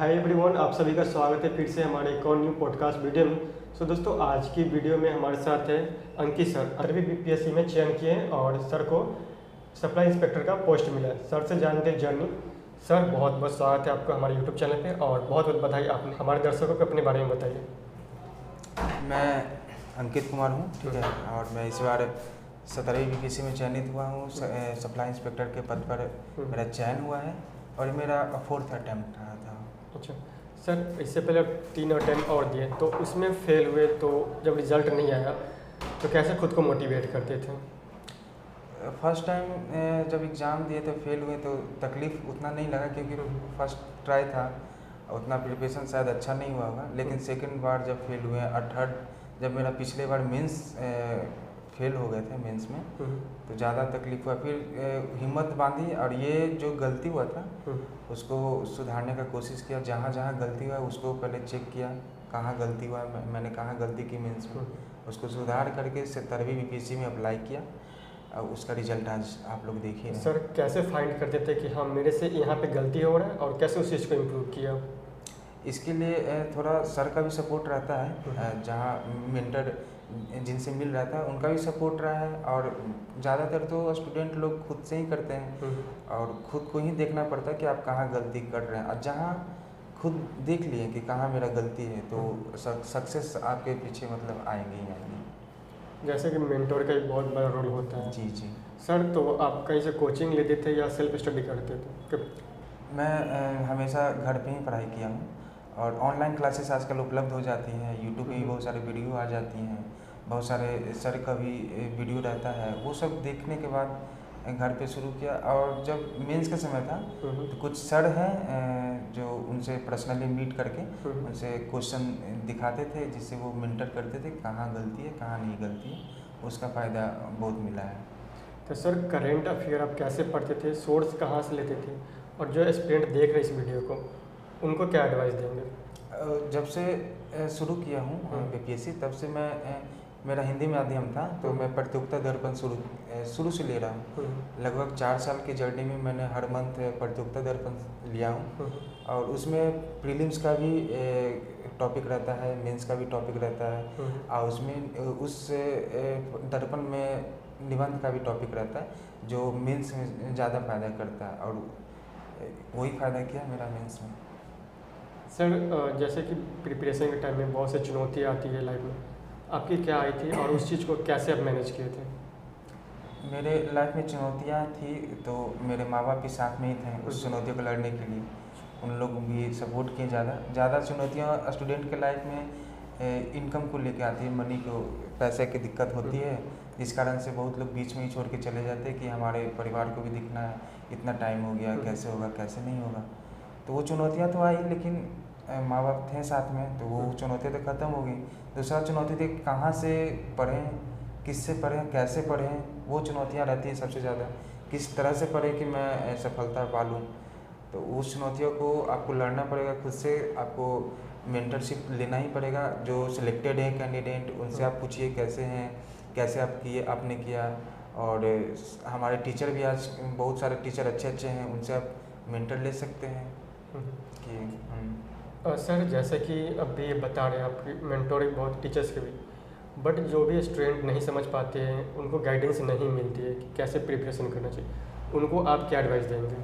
Hi everyone, आप सभी का स्वागत है फिर से हमारे एक और न्यू पॉडकास्ट वीडियो में। दोस्तों, आज की वीडियो में हमारे साथ है अंकित सर। अभी बीपीएससी में चयन किए हैं और सर को सप्लाई इंस्पेक्टर का पोस्ट मिला है। सर से जानते हैं जर्नी। सर, बहुत बहुत स्वागत है आपका हमारे यूट्यूब चैनल पे और बहुत बहुत बधाई। आपने हमारे दर्शकों को अपने बारे में बताइए। मैं अंकित कुमार हूँ, ठीक है, और मैं इस बार 17वीं बीपीएससी में चयनित हुआ हूँ। सप्लाई इंस्पेक्टर के पद पर मेरा चयन हुआ है और मेरा 4th अटैम्प्ट रहा था। अच्छा सर, इससे पहले 3 अटैम्प्ट और दिए तो उसमें फेल हुए, तो जब रिजल्ट नहीं आया तो कैसे खुद को मोटिवेट करते थे? फर्स्ट टाइम जब एग्ज़ाम दिए तो फेल हुए तो तकलीफ़ उतना नहीं लगा, क्योंकि फर्स्ट ट्राई था, उतना प्रिपरेशन शायद अच्छा नहीं हुआ होगा। लेकिन सेकंड बार जब फेल हुए और थर्ड जब मेरा पिछले बार मेंस फेल हो गए थे मेंस में, तो ज़्यादा तकलीफ हुआ। फिर हिम्मत बांधी और ये जो गलती हुआ था उसको सुधारने का कोशिश किया। जहाँ जहाँ गलती हुआ उसको पहले चेक किया, कहाँ गलती हुआ, मैंने कहाँ गलती की मेंस में, उसको सुधार करके 17वीं बीपीएससी में अप्लाई किया और उसका रिजल्ट आज आप लोग देखिए। सर, कैसे फाइंड करते थे कि हाँ मेरे से यहाँ पे गलती हो रहा है और कैसे उस चीज़ को इम्प्रूव किया? इसके लिए थोड़ा सर का भी सपोर्ट रहता है, जहाँ मेंटर जिनसे मिल रहा था उनका भी सपोर्ट रहा है, और ज़्यादातर तो स्टूडेंट लोग खुद से ही करते हैं और खुद को ही देखना पड़ता है कि आप कहाँ गलती कर रहे हैं। और जहाँ खुद देख लिए कि कहाँ मेरा गलती है तो सक्सेस आपके पीछे मतलब आएंगे ही आएंगे। जैसे कि मेंटोर का एक बहुत बड़ा रोल होता है। जी जी। सर, तो आप कहीं से कोचिंग लेते थे या सेल्फ स्टडी करते थे? मैं हमेशा घर पे ही पढ़ाई किया हूँ, और ऑनलाइन क्लासेस आजकल उपलब्ध हो जाती हैं। यूट्यूब पे भी बहुत सारे वीडियो आ जाती हैं, बहुत सारे सर का भी वीडियो रहता है। वो सब देखने के बाद घर पे शुरू किया। और जब मेंस का समय था तो कुछ सर हैं जो उनसे पर्सनली मीट करके उनसे क्वेश्चन दिखाते थे, जिससे वो मेंटर करते थे कहाँ गलती है कहाँ नहीं गलती है। उसका फ़ायदा बहुत मिला है। तो सर, करेंट अफेयर आप कैसे पढ़ते थे? सोर्स कहाँ से लेते थे? और जो एस्पिरेंट देख रहे इस वीडियो को, उनको क्या एडवाइस देंगे? जब से शुरू किया हूँ बीपीएससी, तब से मैं मेरा हिंदी माध्यम था, तो मैं प्रतियोगिता दर्पण शुरू से ले रहा हूँ। लगभग 4 साल की जर्नी में मैंने हर मंथ प्रतियोगिता दर्पण लिया हूँ, और उसमें प्रीलिम्स का भी टॉपिक रहता है, मेंस का भी टॉपिक रहता है, और उसमें उस दर्पण में निबंध का भी टॉपिक रहता है जो मेंस में ज़्यादा फायदा करता है, और वही फ़ायदा किया मेरा मेंस में। सर, जैसे कि प्रिपरेशन के टाइम में बहुत से चुनौतियाँ आती है लाइफ में, आपकी क्या आई थी और उस चीज़ को कैसे आप मैनेज किए थे? मेरे लाइफ में चुनौतियाँ थी तो मेरे माँ बाप भी साथ में ही थे उस चुनौतियों को लड़ने के लिए। उन लोग भी सपोर्ट किए। ज़्यादा चुनौतियाँ स्टूडेंट के लाइफ में इनकम को लेके आती है, मनी को, पैसे की दिक्कत होती है, जिस कारण से बहुत लोग बीच में ही छोड़ के चले जाते हैं कि हमारे परिवार को भी दिखना है, इतना टाइम हो गया, कैसे होगा कैसे नहीं होगा। तो वो चुनौतियाँ तो आई, लेकिन माँ बाप थे साथ में, तो वो चुनौतियाँ तो ख़त्म हो गई। दूसरा चुनौती थी कहाँ से पढ़ें, किससे पढ़ें, कैसे पढ़ें, वो चुनौतियाँ रहती हैं सबसे ज़्यादा। किस तरह से पढ़ें कि मैं सफलता पा लूँ, तो उस चुनौतियों को आपको लड़ना पड़ेगा खुद से। आपको मेंटरशिप लेना ही पड़ेगा, जो सिलेक्टेड है कैंडिडेट उनसे आप पूछिए कैसे हैं, कैसे आप किए, आपने किया। और हमारे टीचर भी आज बहुत सारे टीचर अच्छे हैं, उनसे आप मेंटर ले सकते हैं कि सर, जैसे कि अभी ये बता रहे हैं आपकी मेंटोरिंग बहुत टीचर्स के भी, बट जो भी स्टूडेंट नहीं समझ पाते हैं, उनको गाइडेंस नहीं मिलती है कि कैसे प्रिपरेशन करना चाहिए, उनको आप क्या एडवाइस देंगे?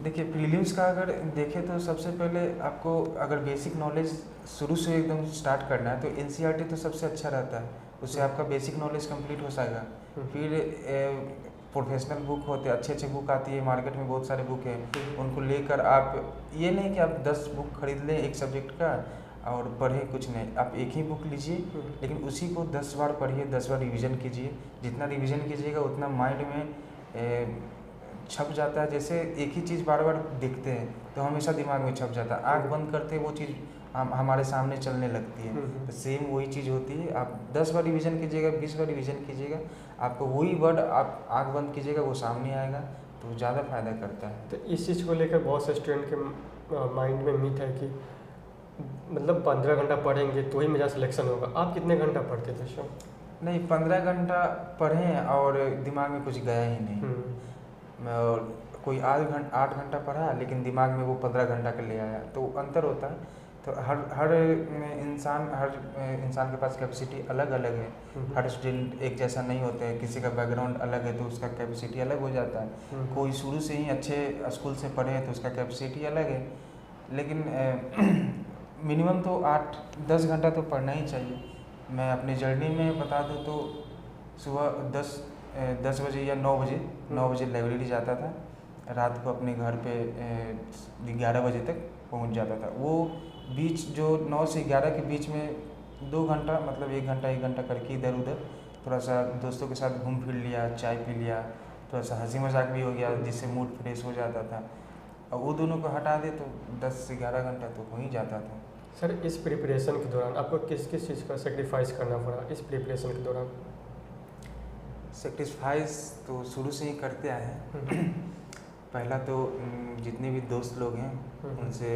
देखिए, प्रीलिम्स का अगर देखें तो सबसे पहले आपको अगर बेसिक नॉलेज शुरू से एकदम स्टार्ट करना है तो एनसीईआरटी तो सबसे अच्छा रहता है, उससे आपका बेसिक नॉलेज कंप्लीट हो जाएगा। फिर प्रोफेशनल बुक होते हैं, अच्छे बुक आती है मार्केट में, बहुत सारे बुक हैं, उनको लेकर आप, ये नहीं कि आप 10 बुक खरीद लें एक सब्जेक्ट का और पढ़ें, कुछ नहीं, आप एक ही बुक लीजिए, लेकिन उसी को 10 बार पढ़िए, 10 बार रिवीजन कीजिए। जितना रिवीजन कीजिएगा उतना माइंड में छप जाता है। जैसे एक ही चीज़ बार बार देखते हैं तो हमेशा दिमाग में छप जाता है, आँख बंद करते वो चीज़ हमारे सामने चलने लगती है। तो सेम वही चीज़ होती है, आप 10 बार रिवीजन कीजिएगा, 20 बार रिवीजन कीजिएगा, आपको वही वर्ड आप आँख बंद कीजिएगा वो सामने आएगा, तो ज़्यादा फायदा करता है। तो इस चीज़ को लेकर बहुत से स्टूडेंट के माइंड में मिथ है कि मतलब 15 घंटा पढ़ेंगे तो ही मेरा सिलेक्शन होगा। आप कितने घंटा पढ़ते थे सर? नहीं, 15 घंटा पढ़ें और दिमाग में कुछ गया ही नहीं। और कोई 8 घंटा पढ़ा लेकिन दिमाग में वो 15 घंटा का ले आया, तो अंतर होता है। तो हर इंसान के पास कैपेसिटी अलग अलग है। हर स्टूडेंट एक जैसा नहीं होता है, किसी का बैकग्राउंड अलग है तो उसका कैपेसिटी अलग हो जाता है। कोई शुरू से ही अच्छे स्कूल से पढ़े तो उसका कैपेसिटी अलग है। लेकिन मिनिमम तो 8-10 घंटा तो पढ़ना ही चाहिए। मैं अपनी जर्नी में बता दूँ तो सुबह 10 बजे या 9 बजे लाइब्रेरी जाता था, रात को अपने घर पे 11 बजे तक पहुंच जाता था। वो बीच जो 9 से 11 के बीच में 2 घंटा मतलब 1 घंटा करके इधर उधर थोड़ा सा दोस्तों के साथ घूम फिर लिया, चाय पी लिया, थोड़ा सा हंसी मजाक भी हो गया जिससे मूड फ्रेश हो जाता था। और वो दोनों को हटा दे तो 10 से 11 घंटा तो हो ही जाता था। सर इस प्रिपरेशन के दौरान आपको किस किस चीज़ का सेक्रीफाइस करना पड़ा इस प्रिपरेशन के दौरान? सेक्रीफाइस तो शुरू से ही करते आए हैं। पहला तो जितने भी दोस्त लोग हैं उनसे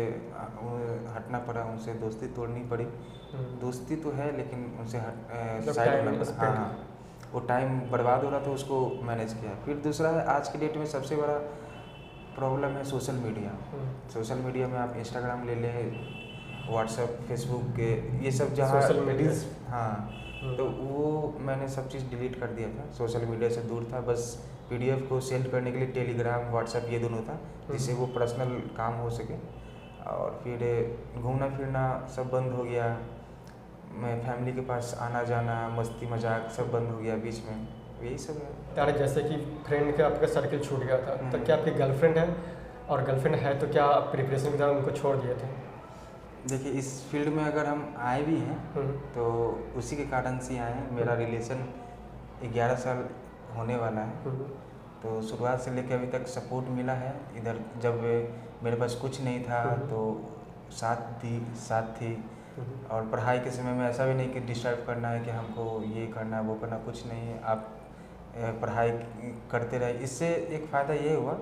हटना पड़ा, उनसे दोस्ती तोड़नी पड़ी। दोस्ती तो है लेकिन उनसे साइड में, हाँ, वो टाइम बर्बाद हो रहा था उसको मैनेज किया। फिर दूसरा है आज की डेट में सबसे बड़ा प्रॉब्लम है सोशल मीडिया। सोशल मीडिया में आप इंस्टाग्राम ले लें, व्हाट्सएप, फेसबुक के ये सब जहाँ सोशल मीडिया, हाँ, तो वो मैंने सब चीज़ डिलीट कर दिया था। सोशल मीडिया से दूर था, बस पीडीएफ को सेंड करने के लिए टेलीग्राम, व्हाट्सएप ये दोनों था जिससे वो पर्सनल काम हो सके। और फिर घूमना फिरना सब बंद हो गया। मैं फैमिली के पास आना जाना, मस्ती मजाक सब बंद हो गया बीच में, यही सब है। यार जैसे कि फ्रेंड का आपका सर्किल छूट गया था, तो क्या आपकी गर्लफ्रेंड है? और गर्लफ्रेंड है तो क्या आप प्रिपरेशन के दौरान उनको छोड़ दिए थे? देखिए इस फील्ड में अगर हम आए भी हैं तो उसी के कारण से आए हैं। मेरा रिलेशन 11 साल होने वाला है, तो शुरुआत से लेकर अभी तक सपोर्ट मिला है। इधर जब मेरे पास कुछ नहीं था तो साथ थी। और पढ़ाई के समय में ऐसा भी नहीं कि डिस्टर्ब करना है कि हमको ये करना वो करना, कुछ नहीं है, आप पढ़ाई करते रहे। इससे एक फ़ायदा ये हुआ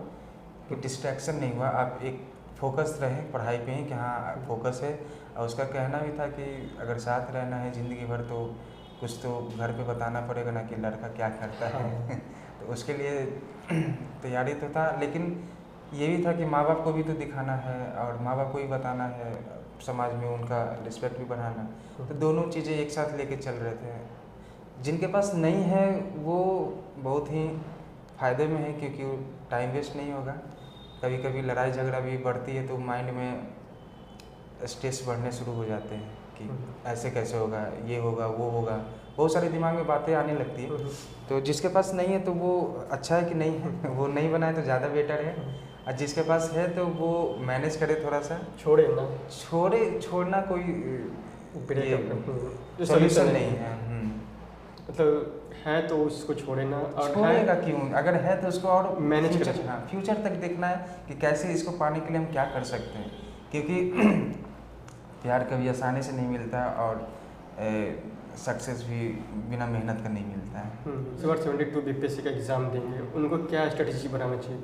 कि डिस्ट्रैक्शन नहीं हुआ, आप एक फोकस रहे पढ़ाई पे ही कि हाँ फोकस है। और उसका कहना भी था कि अगर साथ रहना है ज़िंदगी भर तो कुछ तो घर पे बताना पड़ेगा ना कि लड़का क्या करता है। तो उसके लिए तैयारी तो था, लेकिन ये भी था कि माँ बाप को भी तो दिखाना है और माँ बाप को भी बताना है, समाज में उनका रिस्पेक्ट भी बढ़ाना। तो दोनों चीज़ें एक साथ लेके चल रहे थे। जिनके पास नहीं है वो बहुत ही फ़ायदे में है क्योंकि टाइम वेस्ट नहीं होगा। कभी कभी लड़ाई झगड़ा भी बढ़ती है तो माइंड में स्ट्रेस बढ़ने शुरू हो जाते हैं कि ऐसे कैसे होगा, ये होगा वो होगा, बहुत सारे दिमाग में बातें आने लगती है। तो जिसके पास नहीं है तो वो अच्छा है कि नहीं है, वो नहीं बनाए तो ज़्यादा बेटर है। और जिसके पास है तो वो मैनेज करे, थोड़ा सा छोड़ना कोई सॉल्यूशन नहीं है। मतलब है तो उसको छोड़े ना, और छोड़ेगा क्यों? अगर है तो उसको और मैनेज करना, हाँ, फ्यूचर तक देखना है कि कैसे इसको पाने के लिए हम क्या कर सकते हैं। क्योंकि प्यार कभी आसानी से नहीं मिलता और सक्सेस भी बिना मेहनत का नहीं मिलता है। सुबह 72 बीपीएससी का एग्ज़ाम देंगे, उनको क्या स्ट्रेटजी बनाना चाहिए?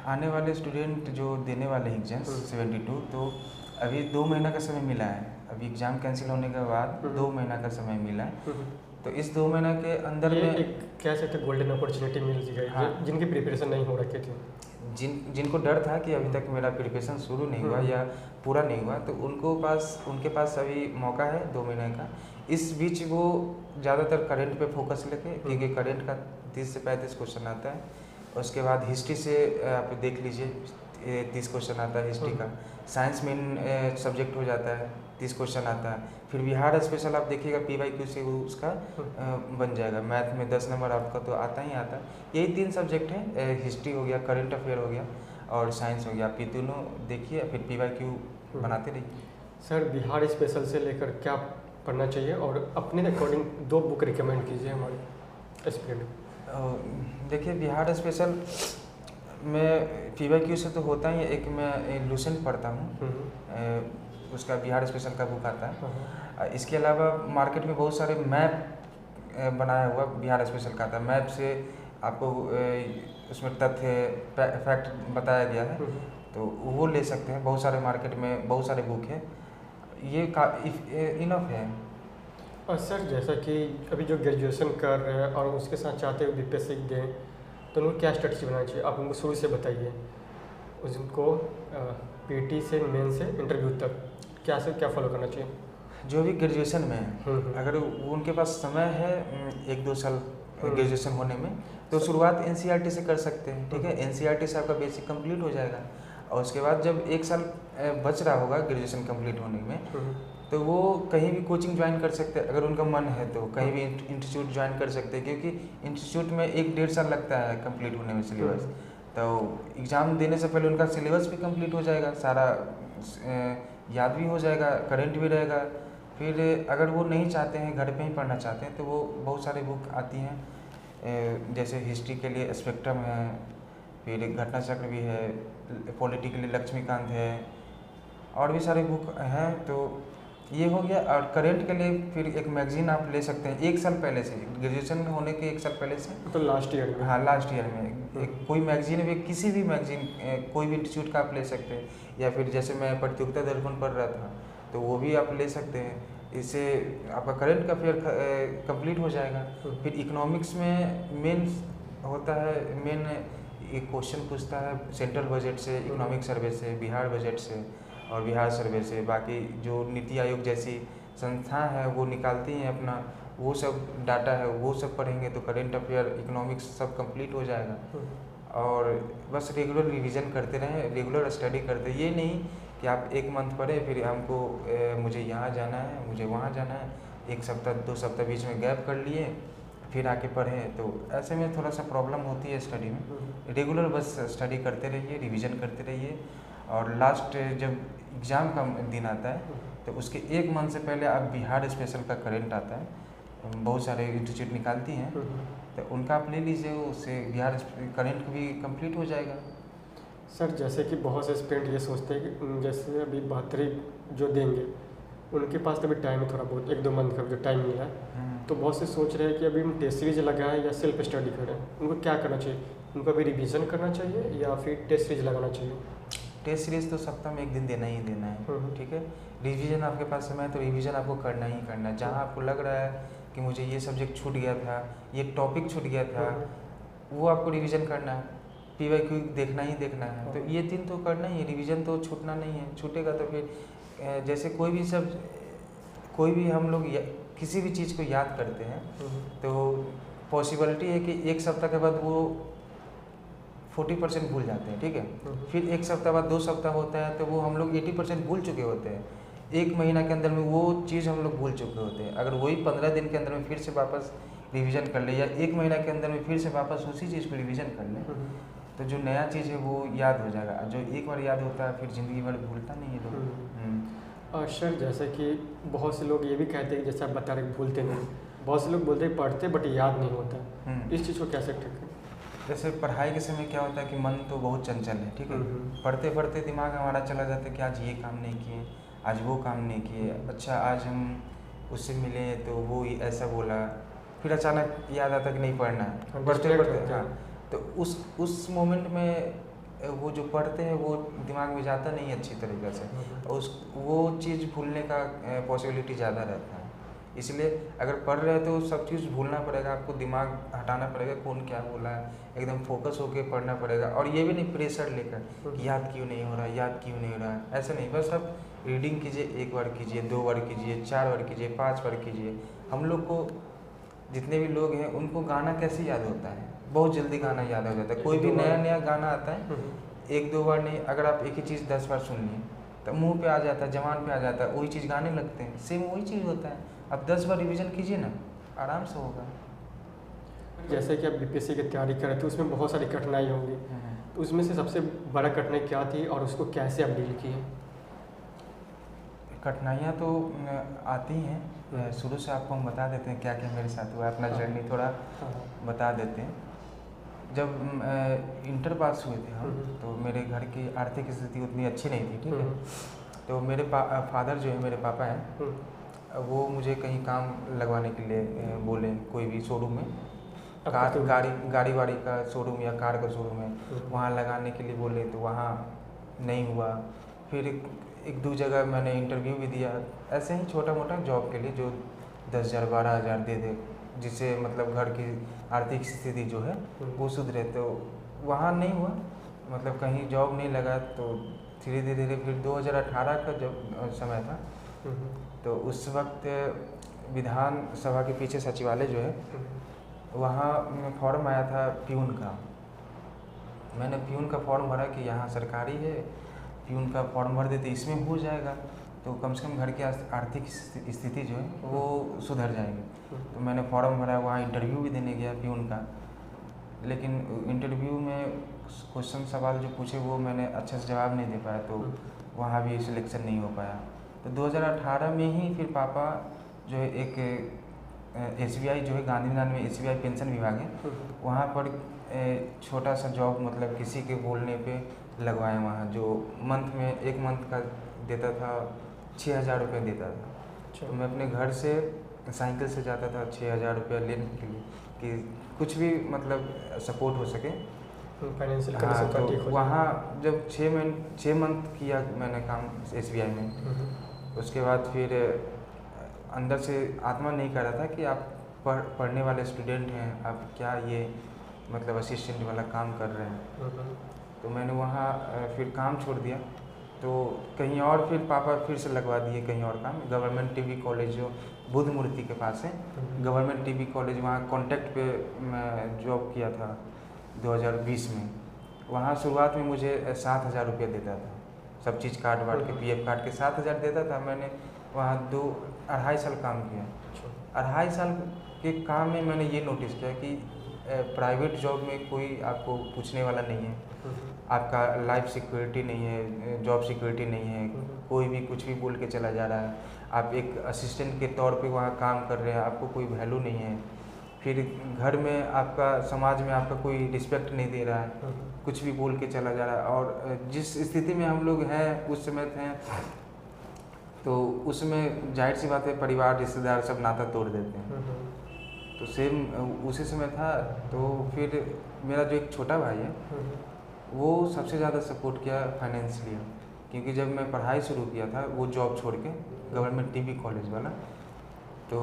आने वाले स्टूडेंट जो देने वाले एग्जाम 72, तो अभी 2 महीना का समय मिला है। अभी एग्ज़ाम कैंसिल होने के बाद 2 महीना का समय मिला है। तो इस 2 महीना के अंदर में एक कह सकते गोल्डन अपॉर्चुनिटी मिल गई। हाँ, जिनकी प्रिपरेशन नहीं हो रखी थी, जिनको डर था कि अभी तक मेरा प्रिपरेशन शुरू नहीं हुआ या पूरा नहीं हुआ, तो उनके पास अभी मौका है 2 महीने का। इस बीच वो ज़्यादातर करंट पे फोकस लेके, क्योंकि करंट का 30 से 35 क्वेश्चन आता है। उसके बाद हिस्ट्री से आप देख लीजिए 30 क्वेश्चन आता है हिस्ट्री का। साइंस मेन सब्जेक्ट हो जाता है, 30 क्वेश्चन आता है। फिर बिहार स्पेशल आप देखिएगा PYQ से वो उसका बन जाएगा। मैथ में 10 नंबर आपका तो आता ही आता है। यही 3 सब्जेक्ट हैं, हिस्ट्री हो गया, करंट अफेयर हो गया और साइंस हो गया। आप ये दोनों देखिए, फिर PYQ बनाते रहिए। सर बिहार स्पेशल से लेकर क्या पढ़ना चाहिए और अपने अकॉर्डिंग 2 बुक रिकमेंड कीजिए हमारे इस फील्ड में। देखिए बिहार स्पेशल में PYQ से तो होता ही, एक मैं लूसेंट पढ़ता हूँ, उसका बिहार स्पेशल का बुक आता है। इसके अलावा मार्केट में बहुत सारे मैप बनाया हुआ बिहार स्पेशल का आता है। मैप से आपको उसमें तथ्य फैक्ट बताया गया है, तो वो ले सकते हैं। बहुत सारे मार्केट में बहुत सारे बुक हैं, ये इनफ है। और सर जैसा कि अभी जो ग्रेजुएशन कर रहे हैं और उसके साथ चाहते हो BPSC दें, तो उनको क्या स्ट्रेटजी बनानी चाहिए, आप उनको शुरू से बताइए, उनको पीटी से मेन से इंटरव्यू तक क्या फॉलो करना चाहिए। जो भी ग्रेजुएशन में है, अगर वो उनके पास समय है 1-2 साल ग्रेजुएशन होने में, तो शुरुआत एनसीईआरटी से कर सकते हैं, ठीक है। एनसीईआरटी से आपका बेसिक कंप्लीट हो जाएगा, और उसके बाद जब 1 साल बच रहा होगा ग्रेजुएशन कंप्लीट होने में, तो वो कहीं भी कोचिंग ज्वाइन कर सकते हैं, अगर उनका मन है तो कहीं भी इंस्टीट्यूट ज्वाइन कर सकते हैं, क्योंकि इंस्टीट्यूट में 1-1.5 साल लगता है कंप्लीट होने में सिलेबस। तो एग्ज़ाम देने से पहले उनका सिलेबस भी कंप्लीट हो जाएगा, सारा याद भी हो जाएगा, करंट भी रहेगा। फिर अगर वो नहीं चाहते हैं, घर पे ही पढ़ना चाहते हैं, तो वो बहुत सारी बुक आती हैं, जैसे हिस्ट्री के लिए स्पेक्ट्रम है, फिर घटना चक्र भी है, पॉलिटी के लिए लक्ष्मीकांत है, और भी सारी बुक हैं। तो ये हो गया। और करंट के लिए फिर एक मैगजीन आप ले सकते हैं 1 साल पहले से, ग्रेजुएशन होने के 1 साल पहले से, तो लास्ट ईयर में। हाँ, लास्ट ईयर में एक कोई मैगजीन भी, किसी भी मैगजीन, कोई भी इंस्टीट्यूट का आप ले सकते हैं, या फिर जैसे मैं प्रतियोगिता दर्पण पढ़ रहा था, तो वो भी आप ले सकते हैं। इससे आपका करंट का फेयर कंप्लीट हो जाएगा। फिर इकोनॉमिक्स में मेन होता है, मेन एक क्वेश्चन पूछता है सेंट्रल बजट से, इकोनॉमिक सर्वे से, बिहार बजट से और बिहार सर्वे से, बाकी जो नीति आयोग जैसी संस्था है वो निकालती हैं अपना, वो सब डाटा है, वो सब पढ़ेंगे तो करंट अफेयर, इकोनॉमिक्स सब कंप्लीट हो जाएगा। और बस रेगुलर रिवीजन करते रहें, रेगुलर स्टडी करते, ये नहीं कि आप 1 मंथ पढ़े फिर हमको मुझे यहाँ जाना है, मुझे वहाँ जाना है, 1 सप्ताह 2 सप्ताह बीच में गैप कर लिए फिर आके पढ़ें, तो ऐसे में थोड़ा सा प्रॉब्लम होती है स्टडी में। रेगुलर बस स्टडी करते रहिए, रिवीजन करते रहिए, और लास्ट जब एग्ज़ाम का दिन आता है तो उसके 1 मंथ से पहले आप बिहार स्पेशल का करंट आता है, बहुत सारे इंस्टीट्यूट निकालती हैं, तो उनका आप ले लीजिए, उससे बिहार करंट भी कंप्लीट हो जाएगा। सर जैसे कि बहुत से स्टूडेंट ये सोचते हैं कि जैसे अभी 72 जो देंगे उनके पास तो अभी टाइम है थोड़ा बहुत, 1-2 मंथ का जो टाइम मिला है, तो बहुत से सोच रहे हैं कि अभी हम टेस्ट सीरीज लगाएं या सेल्फ स्टडी करें, उनको क्या करना चाहिए? उनको अभी रिवीजन करना चाहिए या फिर टेस्ट सीरीज लगाना चाहिए? टेस्ट सीरीज तो सप्ताह में 1 दिन देना ही देना है, ठीक है। रिवीजन आपके पास समय है तो रिवीजन आपको करना ही करना है। जहाँ आपको लग रहा है कि मुझे ये सब्जेक्ट छूट गया था, ये टॉपिक छूट गया था, वो आपको रिवीजन करना है, PYQ देखना ही देखना है, तो ये 3 तो करना ही है, रिवीजन तो छूटना नहीं है। छूटेगा तो फिर जैसे कोई भी हम लोग किसी भी चीज़ को याद करते हैं, तो पॉसिबिलिटी है कि 1 सप्ताह के बाद वो 40% भूल जाते हैं, ठीक है। फिर 1 सप्ताह बाद 2 सप्ताह होता है तो वो हम लोग 80% भूल चुके होते हैं। 1 महीना के अंदर में वो चीज़ हम लोग भूल चुके होते हैं। अगर वही 15 दिन के अंदर में फिर से वापस रिवीजन कर ले, या 1 महीना के अंदर में फिर से वापस उसी चीज़ को रिवीजन कर लें, तो जो नया चीज़ है वो याद हो जाएगा। जो एक बार याद होता है फिर ज़िंदगी भर भूलता नहीं है लोग। सर जैसे कि बहुत से लोग ये भी कहते हैं कि जैसे आप बता रहे भूलते नहीं, बहुत से लोग बोलते हैं पढ़ते बट याद नहीं होता, इस चीज़ को कैसे ठीक है? जैसे पढ़ाई के समय क्या होता है कि मन तो बहुत चंचल है, ठीक है। पढ़ते पढ़ते दिमाग हमारा चला जाता है कि आज ये काम नहीं किए, आज वो काम नहीं किए, अच्छा आज हम उससे मिले तो वो ऐसा बोला, फिर अचानक याद आता कि नहीं पढ़ना है, पढ़ते पढ़ते। हाँ, तो उस मोमेंट में वो जो पढ़ते हैं वो दिमाग में जाता नहीं अच्छी तरीक़े से, वो चीज़ भूलने का पॉसिबिलिटी ज़्यादा रहता है। इसलिए अगर पढ़ रहे हैं तो सब चीज़ भूलना पड़ेगा, आपको दिमाग हटाना पड़ेगा, कौन क्या बोला है, एकदम फोकस होकर पढ़ना पड़ेगा। और ये भी नहीं प्रेशर लेकर कि याद क्यों नहीं हो रहा, याद क्यों नहीं हो रहा है, ऐसा नहीं। बस आप रीडिंग कीजिए, 1 बार कीजिए, 2 बार कीजिए, 4 बार कीजिए, 5 बार कीजिए। हम लोग को जितने भी लोग हैं उनको गाना कैसे याद होता है, बहुत जल्दी गाना याद हो जाता है। कोई भी नया गाना आता है 1-2 बार नहीं, अगर आप एक ही चीज़ 10 बार सुन लिए तो मुंह पे आ जाता है, जबान पे आ जाता है, वही चीज़ गाने लगते हैं। सेम वही चीज़ होता है, अब 10 बार रिवीजन कीजिए ना, आराम से होगा। जैसे कि आप BPSC की तैयारी कर रहे थे उसमें बहुत सारी कठिनाई होंगी, तो उसमें से सबसे बड़ा कठिनाई क्या थी और उसको कैसे आप डील किए? कठिनाइयाँ तो आती हैं, शुरू से आपको हम बता देते हैं क्या क्या मेरे साथ हुआ, अपना जर्नी थोड़ा बता देते हैं। जब इंटर पास हुए थे हम, तो मेरे घर की आर्थिक स्थिति उतनी अच्छी नहीं थी, ठीक है। तो मेरे फादर जो है, मेरे पापा हैं, वो मुझे कहीं काम लगवाने के लिए बोले, कोई भी शोरूम में, गाड़ी वाड़ी का शोरूम या कार का शोरूम है, वहाँ लगाने के लिए बोले, तो वहाँ नहीं हुआ। फिर 1-2 जगह मैंने इंटरव्यू भी दिया, ऐसे ही छोटा मोटा जॉब के लिए जो 10,000 12,000 दे दे, जिससे मतलब घर की आर्थिक स्थिति जो है वो सुधरे। तो वहाँ नहीं हुआ, मतलब कहीं जॉब नहीं लगा। तो धीरे धीरे फिर 2018 का जब समय था, तो उस वक्त विधानसभा के पीछे सचिवालय जो है वहाँ फॉर्म आया था प्यून का। मैंने प्यून का फॉर्म भरा कि यहाँ सरकारी है, प्यून का फॉर्म भर देते, इसमें हो जाएगा तो कम से कम घर की आर्थिक स्थिति जो है वो सुधर जाएगी। तो मैंने फॉर्म भरा, वहाँ इंटरव्यू भी देने गया प्यून का, लेकिन इंटरव्यू में क्वेश्चन सवाल जो पूछे वो मैंने अच्छे से जवाब नहीं दे पाया, तो वहाँ भी सिलेक्शन नहीं हो पाया। तो 2018 में ही फिर पापा जो है एक SBI जो है गांधी मैदान में SBI पेंशन विभाग है, वहाँ पर छोटा सा जॉब मतलब किसी के बोलने पे लगवाए वहाँ, जो मंथ में 1 मंथ का देता था 6,000 रुपये देता था। तो मैं अपने घर से साइकिल से जाता था 6,000 रुपये लेने के लिए कि कुछ भी मतलब सपोर्ट हो सके फाइनेंशियल। हाँ, तो वहाँ जब 6 मंथ किया मैंने काम SBI में, उसके बाद फिर अंदर से आत्मा नहीं कर रहा था कि आप पढ़ने वाले स्टूडेंट हैं, आप क्या ये मतलब असिस्टेंट वाला काम कर रहे हैं। तो मैंने वहाँ फिर काम छोड़ दिया, तो कहीं और फिर पापा फिर से लगवा दिए कहीं और काम, गवर्नमेंट टीबी कॉलेज जो बुद्ध मूर्ति के पास है, गवर्नमेंट टीबी कॉलेज, वहाँ कॉन्ट्रैक्ट पे मैं जॉब किया था 2020 में। वहाँ शुरुआत में मुझे 7,000 रुपये देता था, सब चीज़ काट वाट के PF काट के 7,000 देता था। मैंने वहाँ 2-2.5 साल काम किया। 2.5 साल के काम में मैंने ये नोटिस किया कि प्राइवेट जॉब में कोई आपको पूछने वाला नहीं है, आपका लाइफ सिक्योरिटी नहीं है, जॉब सिक्योरिटी नहीं है, कोई भी कुछ भी बोल के चला जा रहा है। आप एक असिस्टेंट के तौर पे वहाँ काम कर रहे हैं, आपको कोई वैल्यू नहीं है। फिर घर में आपका, समाज में आपका कोई रिस्पेक्ट नहीं दे रहा है, कुछ भी बोल के चला जा रहा है। और जिस स्थिति में हम लोग हैं उस समय थे, तो उसमें जाहिर सी बात है परिवार रिश्तेदार सब नाता तोड़ देते हैं। तो सेम उसी समय था। तो फिर मेरा जो एक छोटा भाई है वो सबसे ज़्यादा सपोर्ट किया फाइनेंशियली, क्योंकि जब मैं पढ़ाई शुरू किया था वो जॉब छोड़ के गवर्नमेंट टीबी कॉलेज वाला, तो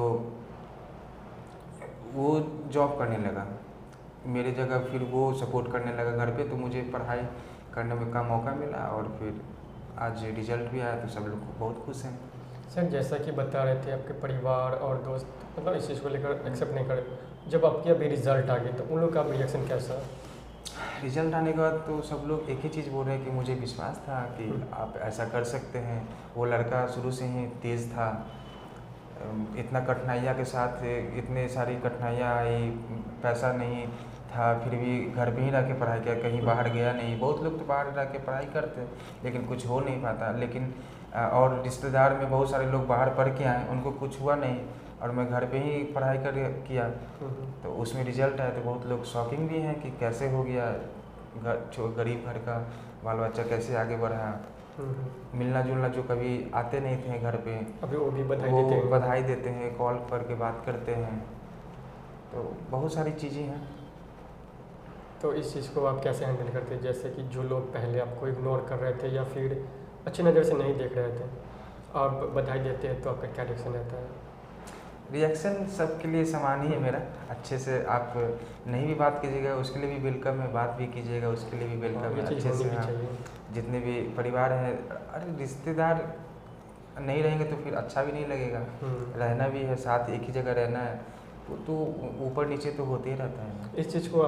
वो जॉब करने लगा मेरी जगह, फिर वो सपोर्ट करने लगा घर पे, तो मुझे पढ़ाई करने में का मौका मिला और फिर आज रिजल्ट भी आया तो सब लोग बहुत खुश हैं। सर जैसा कि बता रहे थे आपके परिवार और दोस्त मतलब इस चीज़ को लेकर एक्सेप्ट नहीं करे, जब आपके अभी रिजल्ट आ गई तो उन लोग का रिएक्शन कैसा? रिजल्ट आने के बाद तो सब लोग एक ही चीज़ बोल रहे हैं कि मुझे विश्वास था कि आप ऐसा कर सकते हैं। वो लड़का शुरू से ही तेज़ था, इतना कठिनाइयाँ के साथ इतने सारी कठिनाइयाँ आई, पैसा नहीं था फिर भी घर पे ही रह के पढ़ाई किया, कहीं बाहर गया नहीं। बहुत लोग तो बाहर रह के पढ़ाई करते लेकिन कुछ हो नहीं पाता, लेकिन और रिश्तेदार में बहुत सारे लोग बाहर पढ़ के आए, उनको कुछ हुआ नहीं और मैं घर पे ही पढ़ाई किया। तो उसमें रिजल्ट आया तो बहुत लोग शॉकिंग भी हैं कि कैसे हो गया, गरीब घर का बाल बच्चा कैसे आगे बढ़ा। मिलना जुलना जो कभी आते नहीं थे घर पे, अभी वो भी बधाई देते हैं, कॉल करके बात करते हैं, तो बहुत सारी चीज़ें हैं। तो इस चीज़ को आप कैसे हैंडल करते हैं, जैसे कि जो लोग पहले आपको इग्नोर कर रहे थे या फिर अच्छी नज़र से नहीं देख रहे थे, आप बधाई देते हैं तो आपका क्या रिएक्शन रहता है? रिएक्शन सबके लिए समान ही है मेरा। अच्छे से आप नहीं भी बात कीजिएगा उसके लिए भी वेलकम है, बात भी कीजिएगा उसके लिए भी वेलकम है। अच्छे से जितने भी परिवार हैं, अरे रिश्तेदार नहीं रहेंगे तो फिर अच्छा भी नहीं लगेगा। रहना भी है, साथ एक ही जगह रहना है, तो ऊपर नीचे तो होते ही रहता है। इस चीज़ को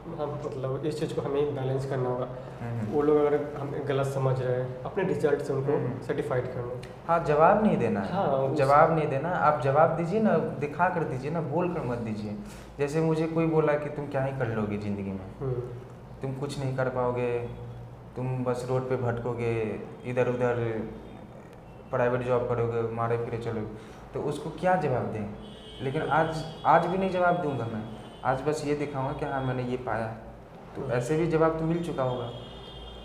हम मतलब इस चीज़ को हमें बैलेंस करना होगा। वो लोग अगर हम गलत समझ रहे हैं अपने रिजल्ट से उनको सर्टिफाइड करना। हाँ, जवाब नहीं देना है। हाँ, जवाब नहीं देना, आप जवाब दीजिए ना, दिखा कर दीजिए ना, बोल कर मत दीजिए। जैसे मुझे कोई बोला कि तुम क्या ही कर लोगे ज़िंदगी में, तुम कुछ नहीं कर पाओगे, तुम बस रोड पे भटकोगे, इधर उधर प्राइवेट जॉब करोगे, मारे फिरे चलोगे, तो उसको क्या जवाब दें। लेकिन आज भी नहीं जवाब दूंगा मैं, आज बस ये दिखाऊंगा कि हाँ मैंने ये पाया, तो ऐसे भी जवाब तो मिल चुका होगा।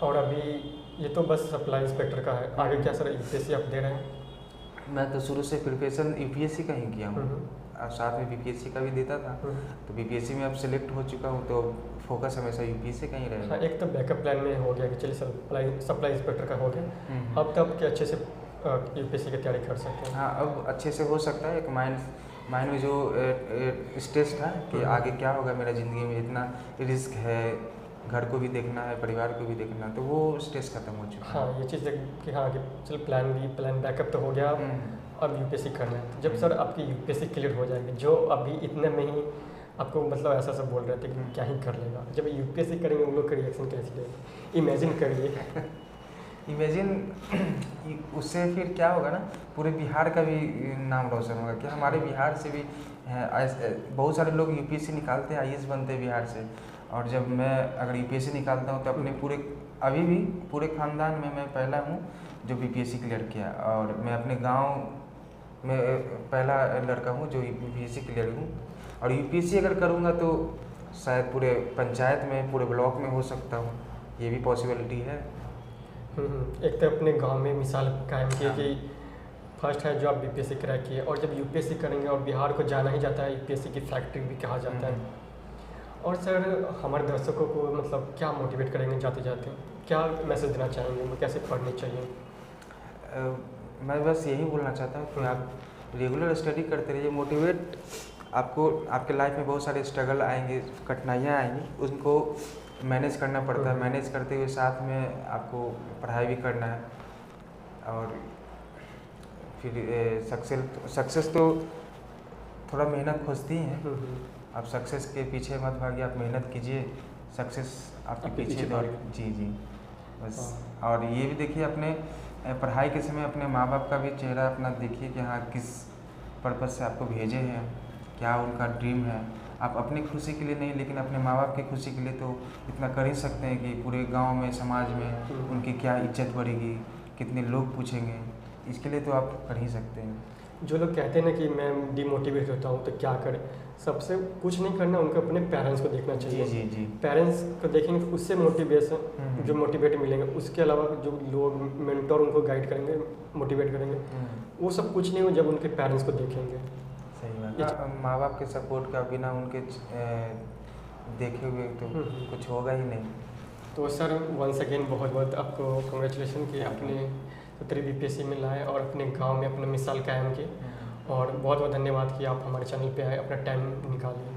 और अभी ये तो बस सप्लाई इंस्पेक्टर का है, आगे क्या सर UPSC आप दे रहे हैं? मैं तो शुरू से प्रिपरेशन UPSC का ही किया हूँ और साथ में BPSC का भी देता था। तो BPSC में अब सिलेक्ट हो चुका हूँ तो फोकस हमेशा UPSC का ही रहेगा। हाँ, एक तो बैकअप प्लान में हो गया कि चलिए सप्लाई इंस्पेक्टर का हो गया, अब तब के अच्छे से UPSC की तैयारी कर सकते हैं। हाँ, अब अच्छे से हो सकता है, एक माइंड माइंड में जो स्ट्रेस था कि आगे क्या होगा मेरा ज़िंदगी में, इतना रिस्क है, घर को भी देखना है, परिवार को भी देखना है, तो वो स्ट्रेस खत्म हो चुका है। हाँ, ये चीज़ कि हाँ कि चल प्लान बैकअप तो हो गया, अब यूपीएससी करना है। तो जब सर आपकी यूपीएससी क्लियर हो जाएगी, जो अभी इतने में ही आपको मतलब ऐसा सब बोल रहे थे कि क्या ही कर लेगा, जब यूपीएससी करेंगे उन लोग का रिएक्शन कैसे लेंगे, इमेजिन करिए। इमेजिन उससे फिर क्या होगा ना, पूरे बिहार का भी नाम रोशन होगा कि हमारे बिहार से भी बहुत सारे लोग यूपीएससी निकालते हैं, आईएएस बनते हैं बिहार से। और जब मैं अगर यूपीएससी निकालता हूँ तो अपने अभी भी पूरे ख़ानदान में मैं पहला हूँ जो बीपीएससी क्लियर किया, और मैं अपने गांव में पहला लड़का हूँ जो यूपीएससी क्लियर हूँ। और यूपीएससी अगर करूँगा तो शायद पूरे पंचायत में, पूरे ब्लॉक में हो सकता हूँ, ये भी पॉसिबिलिटी है। एक तो अपने गांव में मिसाल कायम की कि फर्स्ट है जो आप बीपीएससी क्रैक किए, और जब यूपीएससी करेंगे और बिहार को जाना ही जाता है यूपीएससी की फैक्ट्री भी कहा जाता है। और सर हमारे दर्शकों को मतलब क्या मोटिवेट करेंगे जाते जाते, क्या मैसेज देना चाहेंगे, वो कैसे पढ़नी चाहिए? मैं बस यही बोलना चाहता हूँ कि आप रेगुलर स्टडी करते रहिए। मोटिवेट आपको, आपके लाइफ में बहुत सारे स्ट्रगल आएंगे, कठिनाइयाँ आएंगी, उनको मैनेज करना पड़ता है। मैनेज करते हुए साथ में आपको पढ़ाई भी करना है, और फिर सक्सेस तो थोड़ा मेहनत खोजती है। आप सक्सेस के पीछे मत भागिए, आप मेहनत कीजिए, सक्सेस आपके पीछे दौड़। जी बस। और ये भी देखिए, अपने पढ़ाई के समय अपने माँ बाप का भी चेहरा अपना देखिए कि हाँ किस पर्पज़ से आपको भेजे हैं, क्या उनका ड्रीम है। आप अपनी खुशी के लिए नहीं, लेकिन अपने माँ बाप की खुशी के लिए तो इतना कर ही सकते हैं कि पूरे गांव में, समाज में उनकी क्या इज्जत बढ़ेगी, कितने लोग पूछेंगे, इसके लिए तो आप कर ही सकते हैं। जो लोग कहते हैं ना कि मैं डिमोटिवेट होता हूँ तो क्या करें, सबसे कुछ नहीं करना, उनको अपने पेरेंट्स को देखना चाहिए। जी पेरेंट्स को देखेंगे तो उससे मोटिवेशन जो मोटिवेट मिलेंगे, उसके अलावा जो लोग मेंटोर उनको गाइड करेंगे, मोटिवेट करेंगे, वो सब कुछ नहीं हो जब उनके पेरेंट्स को देखेंगे। सही बात। माँ बाप के सपोर्ट का बिना उनके देखे हुए तो कुछ होगा ही नहीं। तो सर वंस अगेन बहुत बहुत आपको कांग्रेचुलेशन कि आपने 17वीं बीपीएससी में लाए और अपने गांव में अपना मिसाल कायम की, और बहुत बहुत धन्यवाद कि आप हमारे चैनल पे आए, अपना टाइम निकालिए।